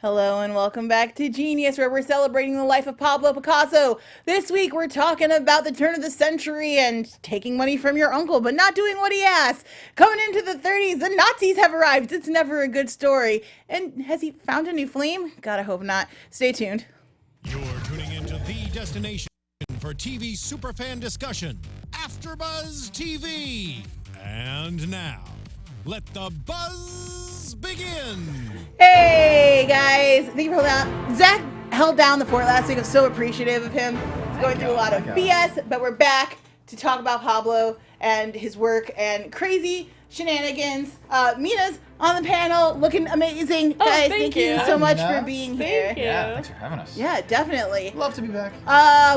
Hello and welcome back to Genius, where we're celebrating the life of Pablo Picasso. This week we're talking about the turn of the century and taking money from your uncle, but not doing what he asked. Coming into the 30s, the Nazis have arrived. It's never a good story. And has he found a new flame? God, I hope not. Stay tuned. You're tuning into the destination for TV superfan discussion, AFTERBUZZ TV. And now, let the buzz begin. Hey guys, thank you for holding out. Zach held down the fort last week. I'm so appreciative of him. He's going through a lot of BS, but we're back to talk about Pablo and his work and crazy shenanigans. Mina's on the panel, looking amazing. Guys, thank you so much for being here. Thank you. Yeah, thanks for having us. Yeah, definitely. Love to be back.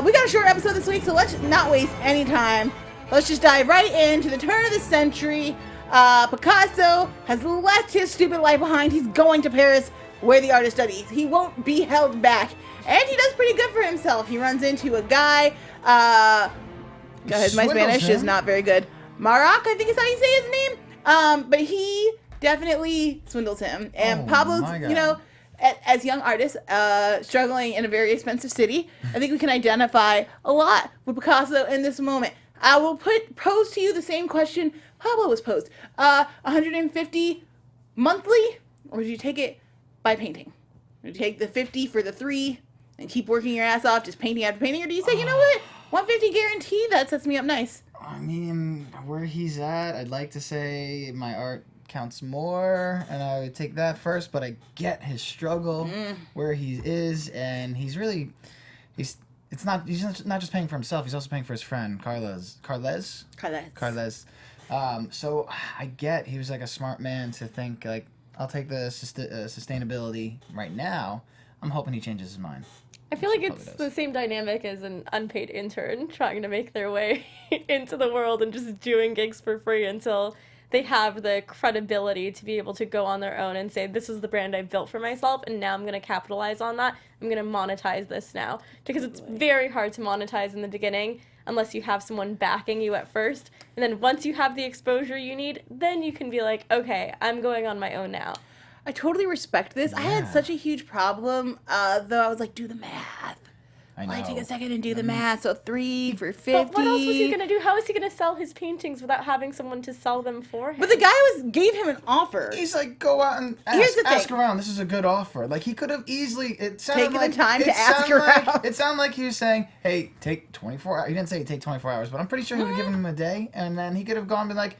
We got a short episode this week, so let's not waste any time. Let's just dive right into the turn of the century. Picasso has left his stupid life behind. He's going to Paris, where the artist studies. He won't be held back. And he does pretty good for himself. He runs into a guy. My Spanish is not very good. Marak, I think is how you say his name. But he definitely swindles him. And Pablo's, as young artists, struggling in a very expensive city, I think we can identify a lot with Picasso in this moment. I will pose to you the same question Pablo was posed. 150 monthly, or would you take it by painting? Would you take the 50 for the 3 and keep working your ass off, just painting after painting? Or do you say, you know what, 150 guarantee, that sets me up nice? I mean, where he's at, I'd like to say my art counts more, and I would take that first, but I get his struggle where he is, and he's not just paying for himself, he's also paying for his friend, Carles. So I get he was like a smart man to think like, I'll take the sustainability right now. I'm hoping he changes his mind. I feel like it's the same dynamic as an unpaid intern trying to make their way into the world and just doing gigs for free until they have the credibility to be able to go on their own and say, this is the brand I've built for myself, and now I'm going to capitalize on that. I'm going to monetize this now. Because it's very hard to monetize in the beginning unless you have someone backing you at first. And then once you have the exposure you need, then you can be like, okay, I'm going on my own now. I totally respect this. Yeah. I had such a huge problem, though I was like, do the math. I know. Why take a second and do the math? So 3 for 50. But what else was he going to do? How is he going to sell his paintings without having someone to sell them for him? But the guy gave him an offer. He's like, go out and ask around. This is a good offer. Like, he could have easily... Taken the time to ask around. It sounded like he was saying, hey, take 24 hours. He didn't say take 24 hours, but I'm pretty sure he would have given him a day, and then he could have gone and been like,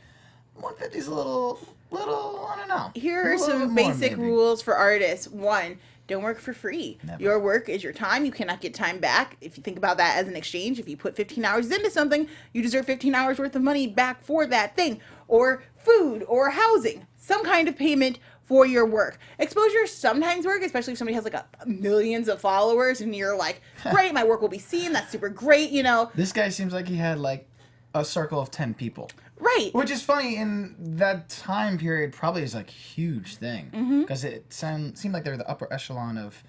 150 is a little, I don't know. Here are some basic rules for artists. 1, don't work for free. Never. Your work is your time. You cannot get time back. If you think about that as an exchange, if you put 15 hours into something, you deserve 15 hours worth of money back for that thing. Or food or housing. Some kind of payment for your work. Exposure sometimes work, especially if somebody has like millions of followers and you're like, great, my work will be seen. That's super great, This guy seems like he had like a circle of 10 people. Right. Which is funny, in that time period probably is like a huge thing. Because it seemed like they were the upper echelon of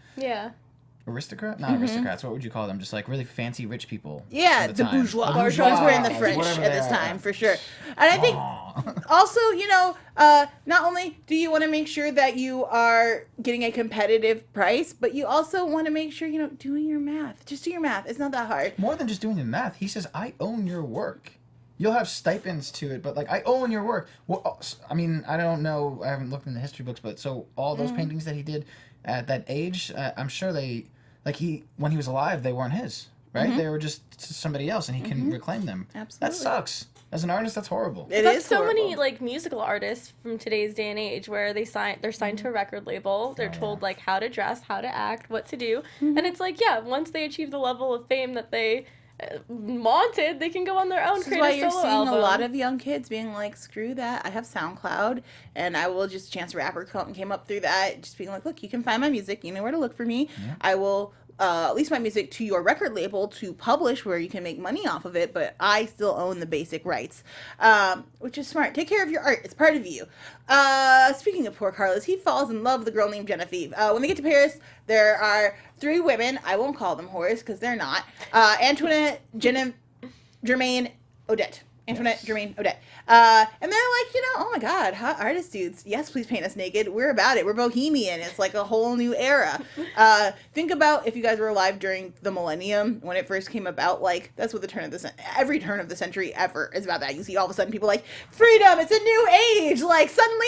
aristocrats? Not aristocrats, what would you call them? Just like really fancy rich people. Yeah, the bourgeois. Bourgeois were in the French at this time, for sure. And I think also, not only do you want to make sure that you are getting a competitive price, but you also want to make sure, doing your math. Just do your math. It's not that hard. More than just doing the math. He says, I own your work. You'll have stipends to it, but like, I own your work. Well, I mean, I don't know. I haven't looked in the history books, but so all those paintings that he did at that age, I'm sure when he was alive, they weren't his, right? They were just somebody else, and he can reclaim them. Absolutely. That sucks. As an artist, that's horrible. That's so many like musical artists from today's day and age where they're signed to a record label. They're told like how to dress, how to act, what to do, and it's like once they achieve the level of fame that they wanted, they can go on their own, create a solo album. This is why you're seeing a lot of young kids being like, screw that, I have SoundCloud, and I will just Chance the Rapper came up through that, just being like, look, you can find my music, you know where to look for me. I will release my music to your record label to publish where you can make money off of it, but I still own the basic rights, which is smart. Take care of your art. It's part of you. Speaking of poor Carlos, he falls in love with a girl named Genevieve. When they get to Paris, there are 3 women. I won't call them whores because they're not. Antoinette, Germaine, Odette. Antoinette, Yes. Jermaine, Odette. And they're like, oh my God, hot artist dudes. Yes, please paint us naked. We're about it. We're bohemian. It's like a whole new era. Think about if you guys were alive during the millennium when it first came about. Like, that's what every turn of the century ever is about that. You see all of a sudden people like, freedom, it's a new age. Like, suddenly,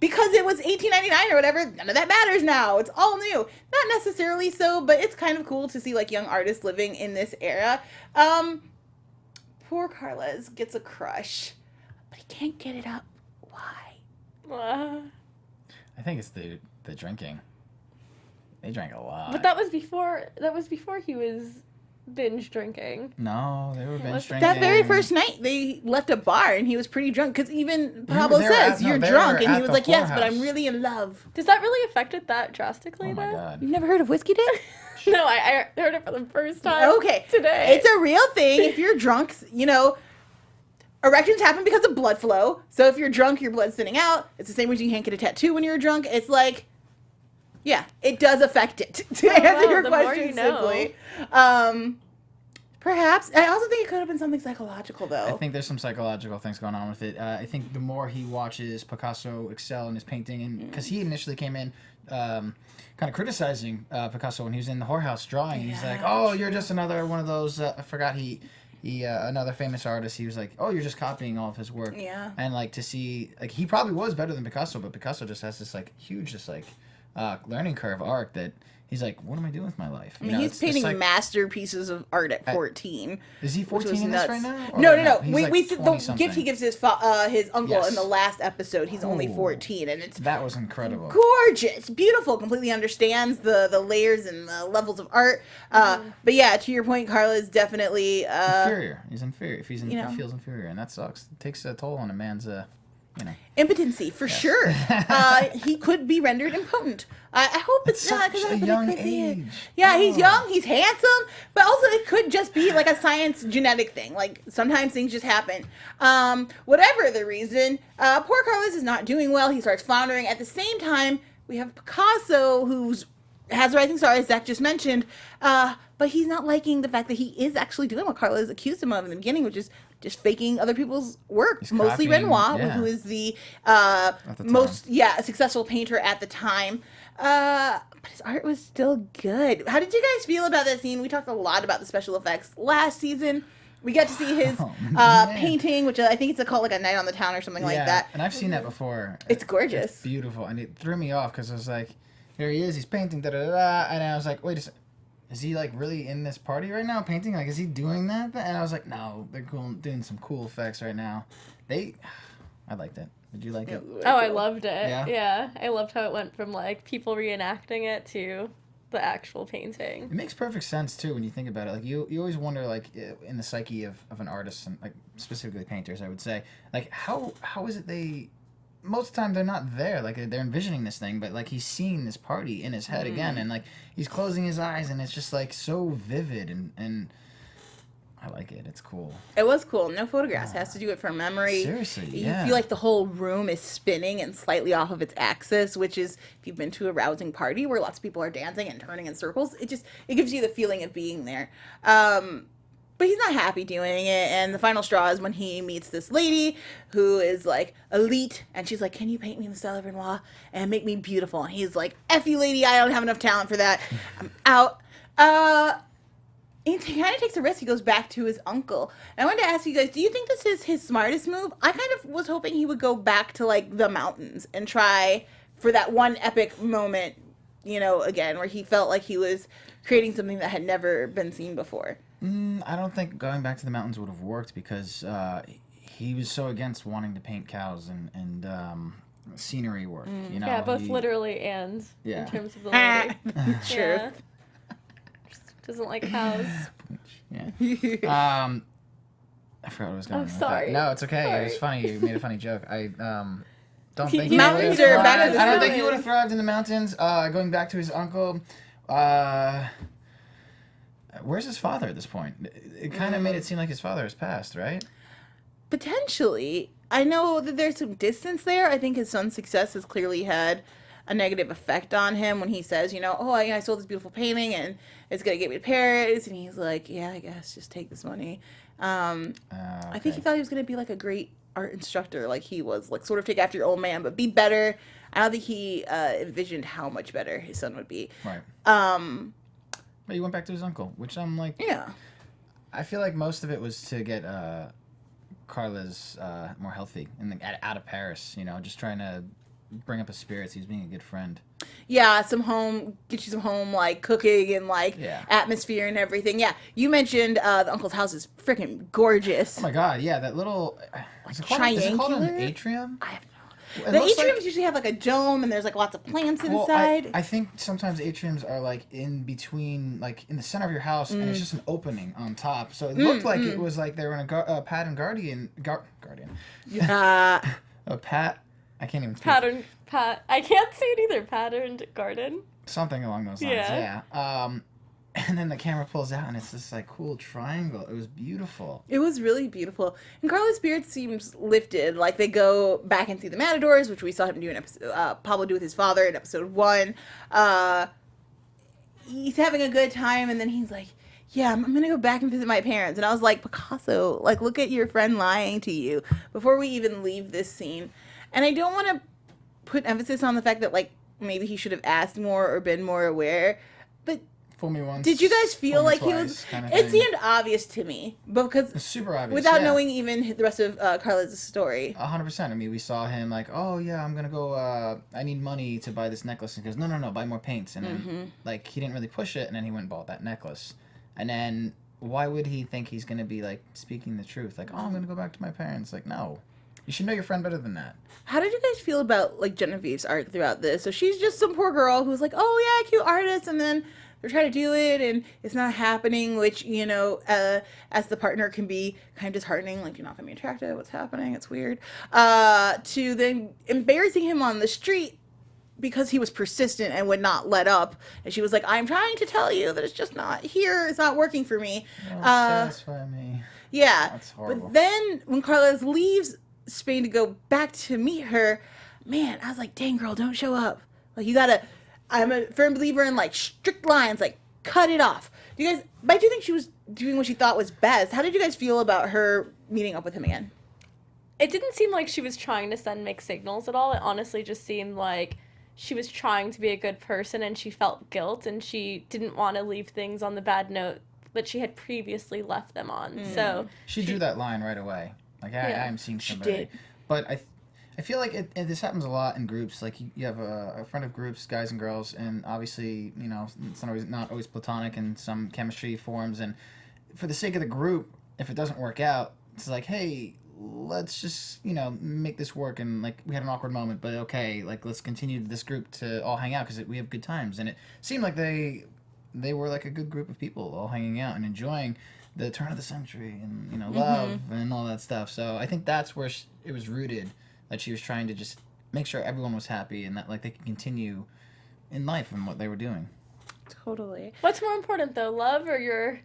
because it was 1899 or whatever, none of that matters now. It's all new. Not necessarily so, but it's kind of cool to see, like, young artists living in this era. Poor Carlos gets a crush, but he can't get it up. Why? I think it's the drinking. They drank a lot. But that was before he was binge drinking. No, they were binge drinking. That very first night, they left a bar, and he was pretty drunk. Because even Pablo says, "You're drunk," and he was like, "Yes, but I'm really in love." Does that really affect it that drastically? Oh my God. You've never heard of whiskey dick? No, I heard it for the first time. Okay, today. It's a real thing. If you're drunk, erections happen because of blood flow. So if you're drunk, your blood's thinning out. It's the same reason you can't get a tattoo when you're drunk. It's like, yeah, it does affect it. To answer your the more question you know. simply. Perhaps. I also think it could have been something psychological, though. I think there's some psychological things going on with it. I think the more he watches Picasso excel in his painting, and because he initially came in kind of criticizing Picasso when he was in the whorehouse drawing. He's like, "Oh, you're just another one of those." I forgot he another famous artist. He was like, "Oh, you're just copying all of his work." Yeah. And like to see, like he probably was better than Picasso, but Picasso just has this like huge, just like learning curve arc that. He's like, what am I doing with my life? I mean, he's painting masterpieces of art at 14. Is he 14 in this right now? No. He's We said the gift he gives his uncle in the last episode. He's only Ooh. 14, and it's That was incredible. gorgeous, beautiful, completely understands the layers and the levels of art. But yeah, to your point, Carla is definitely Inferior. He's inferior. If he feels inferior, and that sucks. It takes a toll on a man's impotency for sure. He could be rendered impotent. I hope it's not such because a young age. Yeah, he's young, he's handsome, but also it could just be like a science genetic thing. Like sometimes things just happen. Whatever the reason, poor Carlos is not doing well. He starts floundering. At the same time, we have Picasso, who's has a rising star, as Zach just mentioned, but he's not liking the fact that he is actually doing what Carlos accused him of in the beginning, which is just faking other people's work. He's Mostly copying, Renoir, who is the most successful painter at the time. But his art was still good. How did you guys feel about that scene? We talked a lot about the special effects last season. We got to see his painting, which I think it's called like A Night on the Town or something like that. And I've seen that before. It's gorgeous. It's beautiful. And it threw me off because I was like, here he is, he's painting, da-da-da-da. And I was like, wait a second. Is he like really in this party right now painting? Like, is he doing that? And I was like, no, they're doing some cool effects right now. I liked it. Did you like it? Oh, I loved it. Yeah? Yeah, I loved how it went from like people reenacting it to the actual painting. It makes perfect sense too when you think about it. Like you always wonder, like in the psyche of an artist, and like specifically painters, I would say, like how is it they. Most of the time they're not there, like they're envisioning this thing, but like he's seeing this party in his head again, and like he's closing his eyes, and it's just like so vivid, and I like it. It's cool. It was cool. No photographs. Has to do it from memory. Seriously, You yeah. feel like the whole room is spinning and slightly off of its axis, which is, if you've been to a rousing party where lots of people are dancing and turning in circles, it gives you the feeling of being there. But he's not happy doing it, and the final straw is when he meets this lady who is, like, elite, and she's like, can you paint me in the style of Renoir and make me beautiful? And he's like, F you, lady, I don't have enough talent for that. I'm out. He kind of takes a risk. He goes back to his uncle. And I wanted to ask you guys, do you think this is his smartest move? I kind of was hoping he would go back to, like, the mountains and try for that one epic moment, again, where he felt like he was creating something that had never been seen before. I don't think going back to the mountains would have worked because he was so against wanting to paint cows and scenery work. Yeah, both literally and in terms of the lady. True. Yeah. Just doesn't like cows. Yeah. I forgot what I was going. I'm sorry. No, it's okay. Sorry. It was funny. You made a funny joke. I don't think Mountains are back to the I don't think he mountains. would have thrived in the mountains. Going back to his uncle. Where's his father at this point? It kind of made it seem like his father has passed, right? Potentially. I know that there's some distance there. I think his son's success has clearly had a negative effect on him when he says, oh, I sold this beautiful painting and it's going to get me to Paris. And he's like, yeah, I guess just take this money. I think he thought he was going to be like a great art instructor, like he was, like sort of take after your old man, but be better. I don't think he envisioned how much better his son would be. Right. But he went back to his uncle, which I'm like... Yeah. I feel like most of it was to get Carla's more healthy and out of Paris, just trying to bring up his spirits. He's being a good friend. Yeah, get you some home, like, cooking and, like, atmosphere and everything. Yeah, you mentioned the uncle's house is freaking gorgeous. Oh, my God, yeah, that little... Is it called an atrium? I have the atriums usually have, like, a dome and there's, like, lots of plants inside. I think sometimes atriums are, like, in between, like, in the center of your house and it's just an opening on top. So it looked like it was like they were in a Guardian. A Pat... I can't even speak. I can't say it either. Patterned garden. Something along those lines, yeah. And then the camera pulls out, and it's this, like, cool triangle. It was beautiful. It was really beautiful. And Carla's spirit seems lifted. Like, they go back and see the Matadors, which we saw him do in Pablo do with his father in episode 1. He's having a good time, and then he's like, yeah, I'm going to go back and visit my parents. And I was like, Picasso, like, look at your friend lying to you before we even leave this scene. And I don't want to put emphasis on the fact that, like, maybe he should have asked more or been more aware. But fool me once. Did you guys feel like he was... It seemed obvious to me. Because it's super obvious. Without knowing even the rest of Carla's story. 100%. I mean, we saw him like, oh, yeah, I'm going to go... I need money to buy this necklace. And he goes, no, buy more paints. And then, like, he didn't really push it. And then he went and bought that necklace. And then why would he think he's going to be, like, speaking the truth? Like, oh, I'm going to go back to my parents. Like, no. You should know your friend better than that. How did you guys feel about, like, Genevieve's art throughout this? So she's just some poor girl who's like, oh, yeah, cute artist, and then they're trying to do it, and it's not happening, which, as the partner can be kind of disheartening, like, you're not going to be attracted, what's happening, it's weird, to then embarrassing him on the street because he was persistent and would not let up. And she was like, I'm trying to tell you that it's just not here, it's not working for me. Don't satisfy me. Yeah. That's horrible. But then, when Carlos leaves Spain to go back to meet her, man, I was like, dang, girl, don't show up. Like, you gotta, I'm a firm believer in, like, strict lines, like, cut it off. But I do think she was doing what she thought was best. How did you guys feel about her meeting up with him again? It didn't seem like she was trying to send mixed signals at all. It honestly just seemed like she was trying to be a good person and she felt guilt and she didn't want to leave things on the bad note that she had previously left them on. So she drew that line right away. Like, I'm seeing somebody. She did. But I feel like this happens a lot in groups. Like, you have a friend of groups, guys and girls, and obviously, it's not always platonic, and some chemistry forms. And for the sake of the group, if it doesn't work out, it's like, hey, let's just, make this work. And, like, we had an awkward moment, but okay, like, let's continue this group to all hang out because we have good times. And it seemed like they were, like, a good group of people all hanging out and enjoying the turn of the century and, love and all that stuff. So I think that's where it was rooted, that she was trying to just make sure everyone was happy and that, like, they could continue in life and what they were doing. Totally. What's more important, though, love or your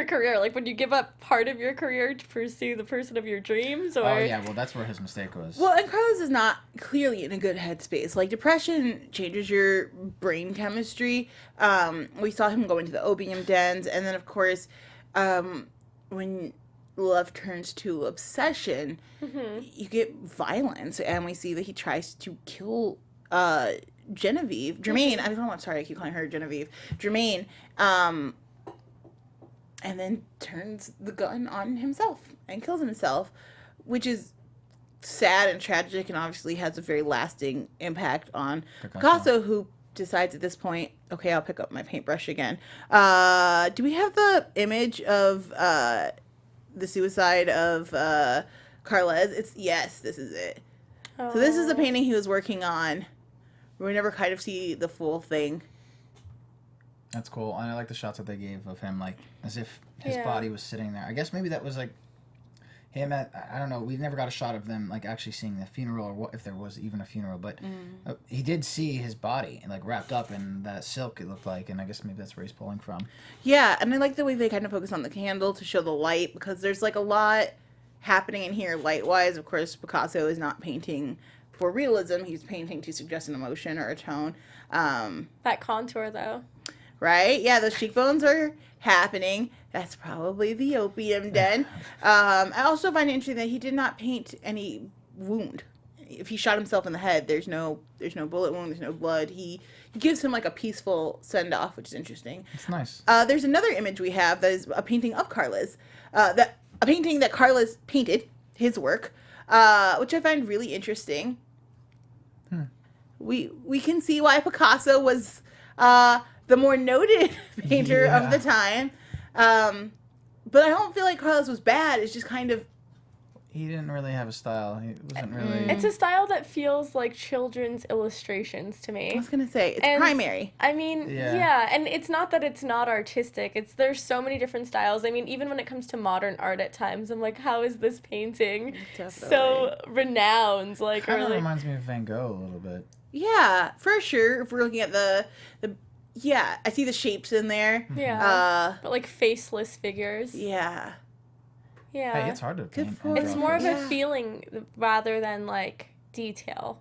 career? Like, would you give up part of your career to pursue the person of your dreams? Or... Oh, yeah, well, that's where his mistake was. Well, and Carlos is not clearly in a good headspace. Like, depression changes your brain chemistry. We saw him go into the opium dens, and then, of course, when love turns to obsession, you get violence, and we see that he tries to kill Jermaine. I don't know. Sorry, I keep calling her Genevieve. Jermaine, and then turns the gun on himself and kills himself, which is sad and tragic, and obviously has a very lasting impact on Picasso, who decides at this point, okay, I'll pick up my paintbrush again. Do we have the image of the suicide of Carles? Yes, this is it. So this is the painting he was working on. We never kind of see the full thing. That's cool. And I like the shots that they gave of him, like, as if his body was sitting there. I guess maybe that was, like, him at, I don't know, we never got a shot of them, like, actually seeing the funeral, or what, if there was even a funeral, but he did see his body, like, wrapped up in that silk, it looked like, and I guess maybe that's where he's pulling from. Yeah, and I like the way they kind of focus on the candle to show the light, because there's, like, a lot happening in here light-wise. Of course, Picasso is not painting for realism. He's painting to suggest an emotion or a tone. That contour, though. Right? Yeah, those cheekbones are happening. That's probably the opium den. I also find it interesting that he did not paint any wound. If he shot himself in the head, there's no bullet wound, there's no blood. He gives him like a peaceful send off, which is interesting. It's nice. There's another image we have that is a painting of Carla's. A painting that Carla's painted, his work, which I find really interesting. We can see why Picasso was the more noted painter of the time. But I don't feel like Carla's was bad. It's just kind of... He didn't really have a style. He wasn't really... It's a style that feels like children's illustrations to me. I was going to say, it's primary. I mean, yeah, and it's not that it's not artistic. There's so many different styles. I mean, even when it comes to modern art at times, I'm like, how is this painting so renowned? Like, Kind of reminds me of Van Gogh a little bit. Yeah, for sure. If we're looking at the yeah, I see the shapes in there. Yeah. But like faceless figures. Yeah. Yeah. Hey, it's hard to paint. It's more of a feeling rather than like detail.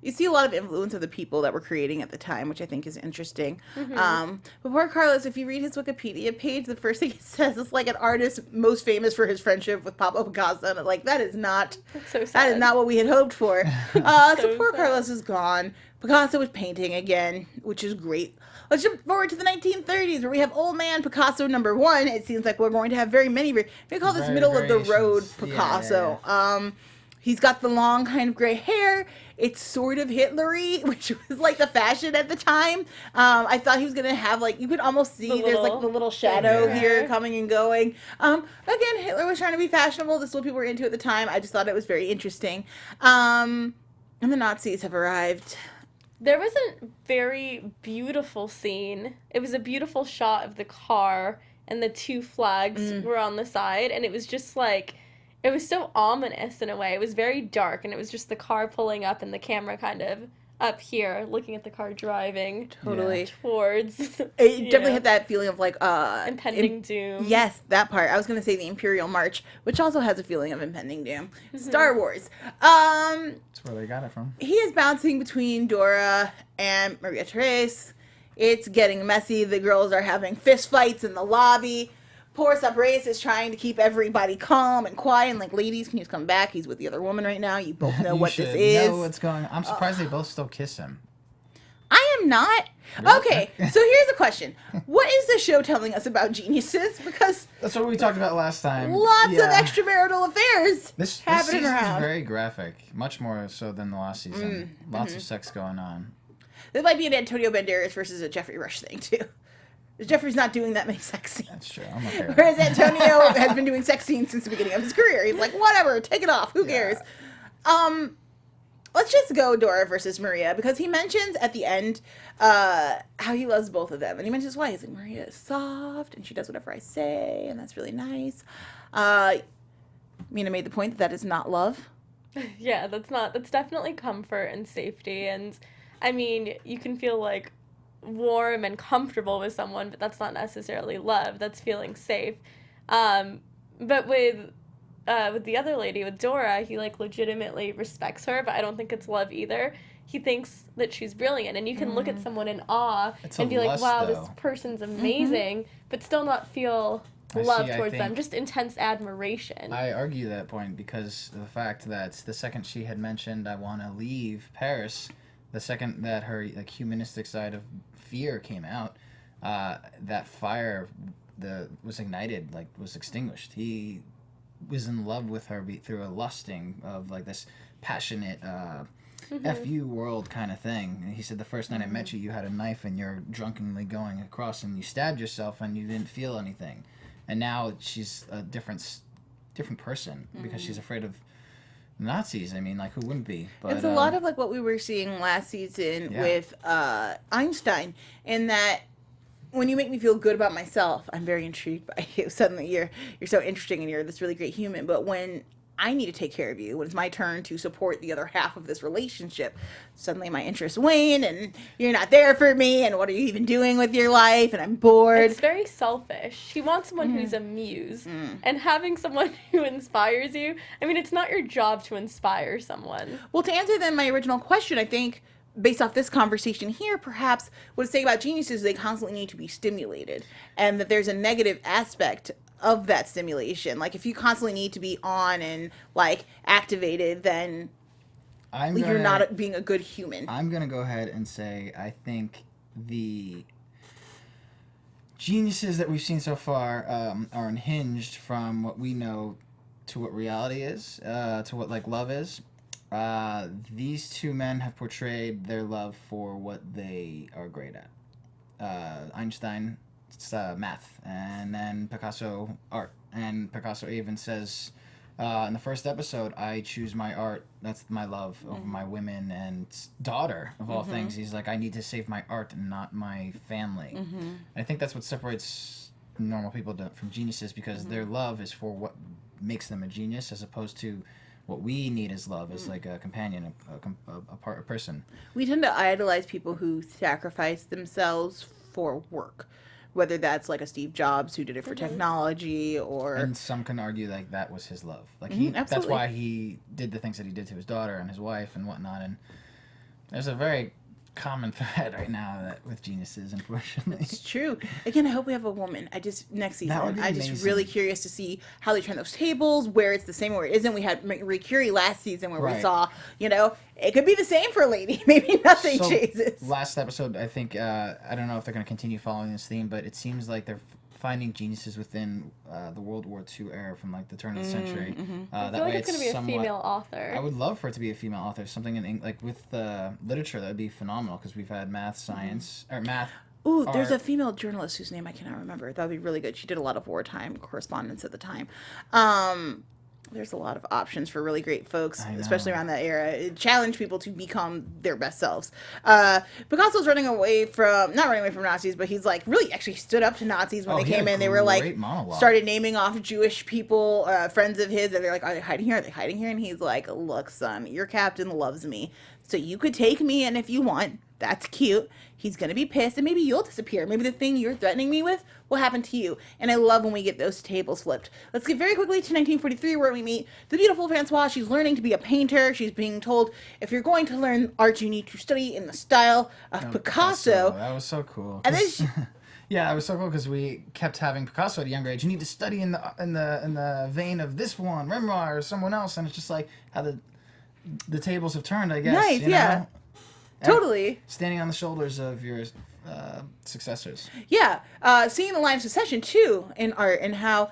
You see a lot of influence of the people that were creating at the time, which I think is interesting. But poor Carlos, if you read his Wikipedia page, the first thing it says is like an artist most famous for his friendship with Pablo Picasso. And like, that is not, so sad. That is not what we had hoped for. So poor Carlos is gone. Picasso was painting again, which is great. Let's jump forward to the 1930s, where we have old man Picasso #1. It seems like we're going to have very many. We call this middle of the road Picasso. Yeah. He's got the long kind of gray hair. It's sort of Hitler-y, which was like the fashion at the time. I thought he was going to have like, you could almost see there's like the little shadow here coming and going. Again, Hitler was trying to be fashionable. This is what people were into at the time. I just thought it was very interesting. And the Nazis have arrived. There was a very beautiful scene. It was a beautiful shot of the car, and the two flags were on the side, and it was just like, it was so ominous in a way. It was very dark, and it was just the car pulling up and the camera kind of up here, looking at the car driving towards. It definitely had that feeling of like impending doom. Yes, that part. I was going to say the Imperial March, which also has a feeling of impending doom. Star Wars. That's where they got it from. He is bouncing between Dora and Maria Therese. It's getting messy. The girls are having fist fights in the lobby. Poor Sabres is trying to keep everybody calm and quiet. And like, ladies, can you just come back? He's with the other woman right now. You both know what this is. Know what's going on. I'm surprised they both still kiss him. I am not. Really? Okay, so here's a question. What is the show telling us about geniuses? Because that's what we talked about last time. Lots of extramarital affairs this happening around. This is very graphic, much more so than the last season. Lots of sex going on. This might be an Antonio Banderas versus a Jeffrey Rush thing, too. Jeffrey's not doing that many sex scenes. That's true. I'm okay. Whereas Antonio has been doing sex scenes since the beginning of his career. He's like, whatever, take it off. Who cares? Let's just go Dora versus Maria, because he mentions at the end how he loves both of them. And he mentions why. He's like, Maria is soft, and she does whatever I say, and that's really nice. Mina made the point that is not love. Yeah, that's definitely comfort and safety. And, I mean, you can feel like warm and comfortable with someone, but that's not necessarily love. That's feeling safe. But with the other lady, with Dora, he like legitimately respects her, but I don't think it's love either. He thinks that she's brilliant, and you can look at someone in awe and be like, wow, this person's amazing, but still not feel love towards them, just intense admiration. I argue that point because of the fact that the second she had mentioned, I want to leave Paris, the second that her like humanistic side of fear came out, that fire was ignited, like was extinguished. He was in love with her through a lusting of like this passionate F-you world kind of thing. And he said, the first night I met you, you had a knife and you're drunkenly going across and you stabbed yourself and you didn't feel anything. And now she's a different person because she's afraid of Nazis. I mean, like, who wouldn't be? But, it's a lot of like what we were seeing last season with Einstein, in that when you make me feel good about myself, I'm very intrigued by you. Suddenly you're so interesting and you're this really great human. But when I need to take care of you, when it's my turn to support the other half of this relationship, suddenly my interests wane and you're not there for me, and what are you even doing with your life, and I'm bored. It's very selfish. He wants someone who's a muse. And having someone who inspires you, I mean, it's not your job to inspire someone. Well, to answer then my original question, I think based off this conversation here, perhaps what it's saying about geniuses is they constantly need to be stimulated, and that there's a negative aspect of that stimulation. Like if you constantly need to be on and like activated, then you're not being a good human. I'm gonna go ahead and say I think the geniuses that we've seen so far are unhinged from what we know to what reality is, to what like love is. These two men have portrayed their love for what they are great at. Einstein, math, and then Picasso, art. And Picasso even says in the first episode, I choose my art, that's my love, over my women and daughter, of all things. He's like, I need to save my art and not my family. I think that's what separates normal people from geniuses, because their love is for what makes them a genius, as opposed to what we need as love is like a companion, a person. We tend to idolize people who sacrifice themselves for work, whether that's like a Steve Jobs who did it for technology, or and some can argue like that was his love. Like that's absolutely. why he did the things that he did to his daughter and his wife and whatnot. And there's a very common thread right now that with geniuses, unfortunately. It's true. Again, I hope we have a woman. Next season. That would be I'm just amazing. really curious to see how they turn those tables, where it's the same, where it isn't. We had Marie Curie last season where we Right. saw, it could be the same for a lady. Maybe nothing So, changes. last episode, I think, I don't know if they're going to continue following this theme, but it seems like they're finding geniuses within the World War II era from like the turn of the century. I That feel like way it's going to be a somewhat- female author. I would love for it to be a female author. Something in like with literature that would be phenomenal, because we've had math, science, or math. Ooh, there's a art. female journalist whose name I cannot remember. That would be really good. She did a lot of wartime correspondence at the time. There's a lot of options for really great folks, especially around that era. It challenged people to become their best selves. Picasso's not running away from Nazis, but he's like really actually stood up to Nazis when they he had came a in. They were like, great monologue. started naming off Jewish people, friends of his, and they're like, are they hiding here? Are they hiding here? And he's like, look, son, your captain loves me. So you could take me in if you want. That's cute. He's going to be pissed, and maybe you'll disappear. Maybe the thing you're threatening me with will happen to you. And I love when we get those tables flipped. Let's get very quickly to 1943, where we meet the beautiful Francoise. She's learning to be a painter. She's being told, if you're going to learn art, you need to study in the style of Picasso. That was so cool. And then she, yeah, it was so cool because we kept having Picasso at a younger age. You need to study in the vein of this one, Renoir, or someone else, and it's just like how the tables have turned, I guess. Nice, you yeah. know? Totally. Standing on the shoulders of your successors. Yeah, seeing the line of succession too in art, and how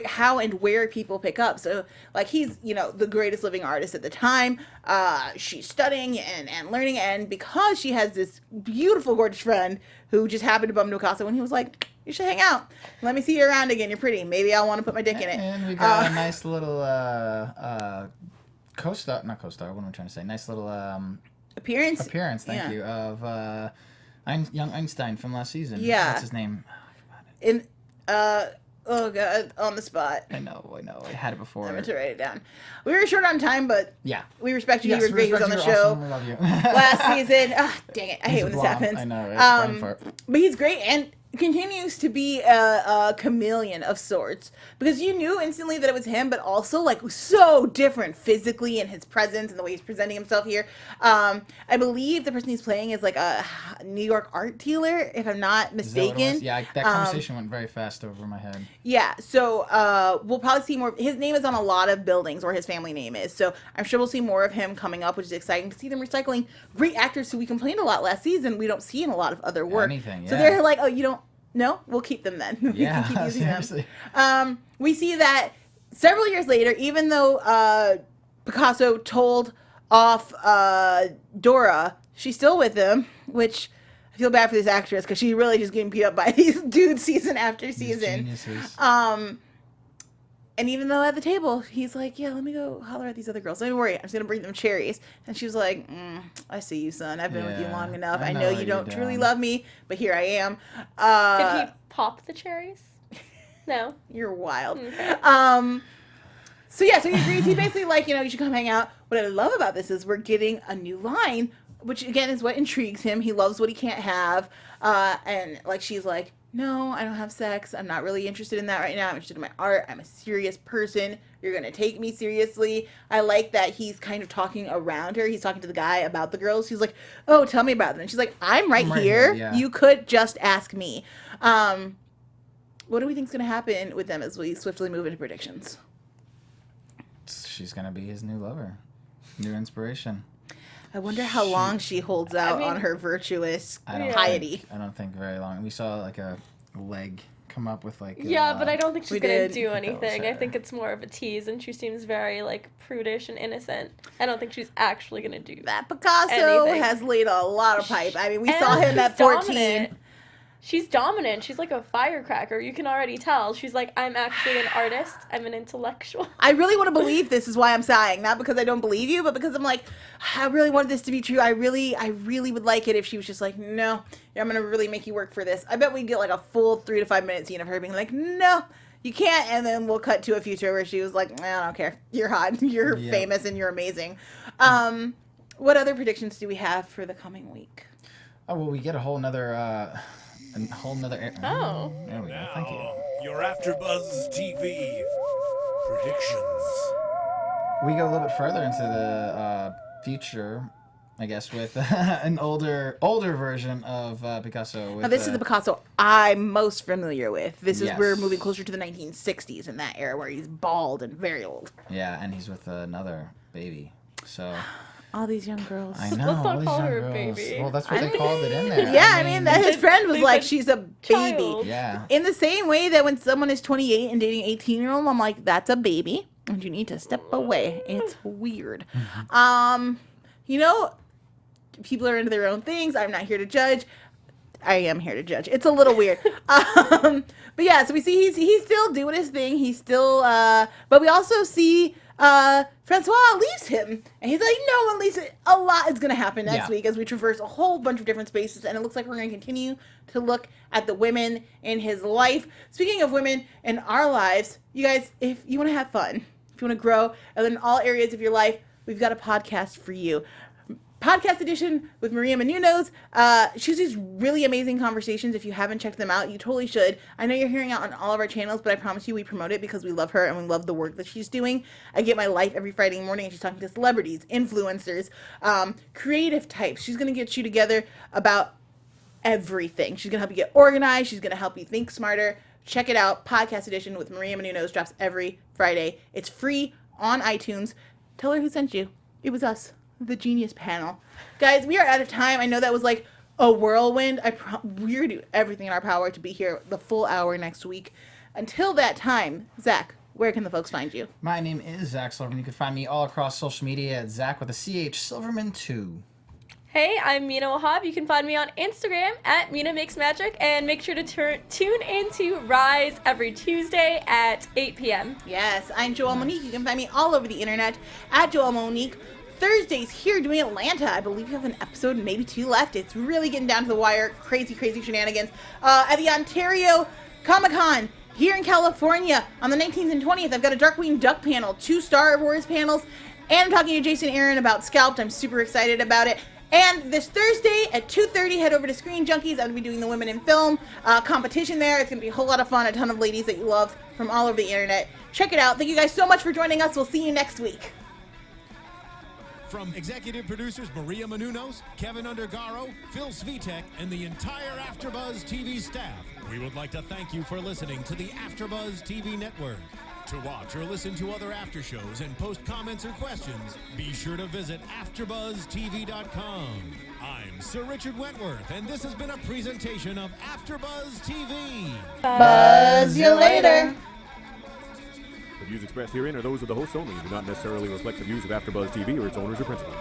how and where people pick up. So like he's the greatest living artist at the time. She's studying and learning, and because she has this beautiful, gorgeous friend who just happened to bump into Picasso, and he was like, "You should hang out. Let me see you around again. You're pretty. Maybe I'll want to put my dick in it." And we got a nice little co-star. Not co-star. What am I trying to say? Nice little appearance. Thank you, of young Einstein from last season. Yeah. What's his name? Oh, I forgot it. Oh god, on the spot. I know. I had it before. I meant to write it down. We were short on time, but Yeah. we respect you. Yes, You were great. He was on the respect you. show Awesome. We love you. last season. Dang it! I hate He's when a this blob. happens. I know, right? Brain fart. But he's great and continues to be a chameleon of sorts, because you knew instantly that it was him, but also like so different physically in his presence and the way he's presenting himself here. I believe the person he's playing is like a New York art dealer, if I'm not Is that what it mistaken. was? Yeah, that conversation went very fast over my head. Yeah, so we'll probably see more. His name is on a lot of buildings, or his family name is. So I'm sure we'll see more of him coming up, which is exciting to see them recycling great actors who we complained a lot last season. We don't see in a lot of other work. Anything, So yeah. they're like, oh, you don't? No? We'll keep them then. We Yeah, can keep using seriously. them. We see that several years later, even though Picasso told off Dora, she's still with him, which I feel bad for this actress because she's really just getting beat up by these dudes season after These season. geniuses. And even though at the table, he's like, yeah, let me go holler at these other girls. Don't worry, I'm just going to bring them cherries. And she was like, I see you, son. I've been with you Yeah, long enough. I I know know what you you're don't truly doing." love me, but here I am. Did he pop the cherries? No. You're wild. Okay. So yeah, so he agrees. He basically like, you should come hang out. What I love about this is we're getting a new line, which again is what intrigues him. He loves what he can't have. And like she's like, no, I don't have sex. I'm not really interested in that right now. I'm interested in my art. I'm a serious person. You're going to take me seriously. I like that he's kind of talking around her. He's talking to the guy about the girls. He's like, oh, tell me about them. And she's like, I'm right here. Yeah. You could just ask me. What do we think is going to happen with them as we swiftly move into predictions? She's going to be his new lover. New inspiration. I wonder how long she holds out on her virtuous piety. I don't think very long. We saw like a leg come up with like. But I don't think she's gonna do That was anything. I her. think it's more of a tease, and she seems very like prudish and innocent. I don't think she's actually gonna do That Picasso anything. has laid a lot of pipe. I mean, we And saw him she's at 14. dominant. She's dominant. She's like a firecracker. You can already tell. She's like, I'm actually an artist. I'm an intellectual. I really want to believe this is why I'm sighing. Not because I don't believe you, but because I'm like, I really want this to be true. I really would like it if she was just like, no, I'm going to really make you work for this. I bet we get like a full 3 to 5 minute scene of her being like, no, you can't. And then we'll cut to a future where she was like, I don't care. You're hot. You're famous and you're amazing. What other predictions do we have for the coming week? Oh, well, we get a whole nother. Oh. There we go. Thank you. Your AfterBuzz TV predictions. We go a little bit further into the future, I guess, with an older version of Picasso. With, Now, this is the Picasso I'm most familiar with. This is Yes. we're moving closer to the 1960s in that era where he's bald and very old. Yeah, and he's with another baby. So All these young girls. I know. Let's not all these call young her a girls. baby. Well, that's what they called it in there. Yeah, I mean that his friend was they like, said she's a baby. child. Yeah. In the same way that when someone is 28 and dating an 18-year-old, I'm like, that's a baby, and you need to step away. It's weird. People are into their own things. I'm not here to judge. I am here to judge. It's a little weird. But yeah, so we see he's still doing his thing. He's still, but we also see Francois leaves him, and he's like, no one leaves it. A lot is going to happen next week as we traverse a whole bunch of different spaces, and it looks like we're going to continue to look at the women in his life. Speaking of women in our lives, you guys, if you want to have fun, if you want to grow, and in all areas of your life, we've got a podcast for you. Podcast edition with Maria Menounos. She has these really amazing conversations. If you haven't checked them out, you totally should. I know you're hearing out on all of our channels, but I promise you we promote it because we love her and we love the work that she's doing. I get my life every Friday morning and she's talking to celebrities, influencers, creative types. She's going to get you together about everything. She's going to help you get organized. She's going to help you think smarter. Check it out. Podcast edition with Maria Menounos drops every Friday. It's free on iTunes. Tell her who sent you. It was us. The Genius panel. Guys, we are out of time. I know that was like a whirlwind. We're going to do everything in our power to be here the full hour next week. Until that time, Zach, where can the folks find you? My name is Zach Silverman. You can find me all across social media at Zach with a CH Silverman 2. Hey, I'm Mina Wahab. You can find me on Instagram at Mina Makes Magic, and make sure to tune into Rise every Tuesday at 8 p.m. Yes, I'm Joelle Monique. You can find me all over the internet at Joelle Monique. Thursdays here doing Atlanta. I believe we have an episode, maybe 2 left. It's really getting down to the wire. Crazy shenanigans. At the Ontario Comic-Con here in California on the 19th and 20th. I've got a Darkwing Duck panel, 2 Star Wars panels, and I'm talking to Jason Aaron about Scalped. I'm super excited about it. And this Thursday at 2:30, head over to Screen Junkies. I'm going to be doing the Women in Film competition there. It's going to be a whole lot of fun. A ton of ladies that you love from all over the internet. Check it out. Thank you guys so much for joining us. We'll see you next week. From executive producers Maria Menounos, Keven Undergaro, Phil Svitek, and the entire AfterBuzz TV staff, we would like to thank you for listening to the AfterBuzz TV network. To watch or listen to other after shows and post comments or questions, be sure to visit AfterBuzzTV.com. I'm Sir Richard Wentworth, and this has been a presentation of AfterBuzz TV. Buzz you later. The views expressed herein are those of the hosts only and do not necessarily reflect the views of AfterBuzz TV or its owners or principals.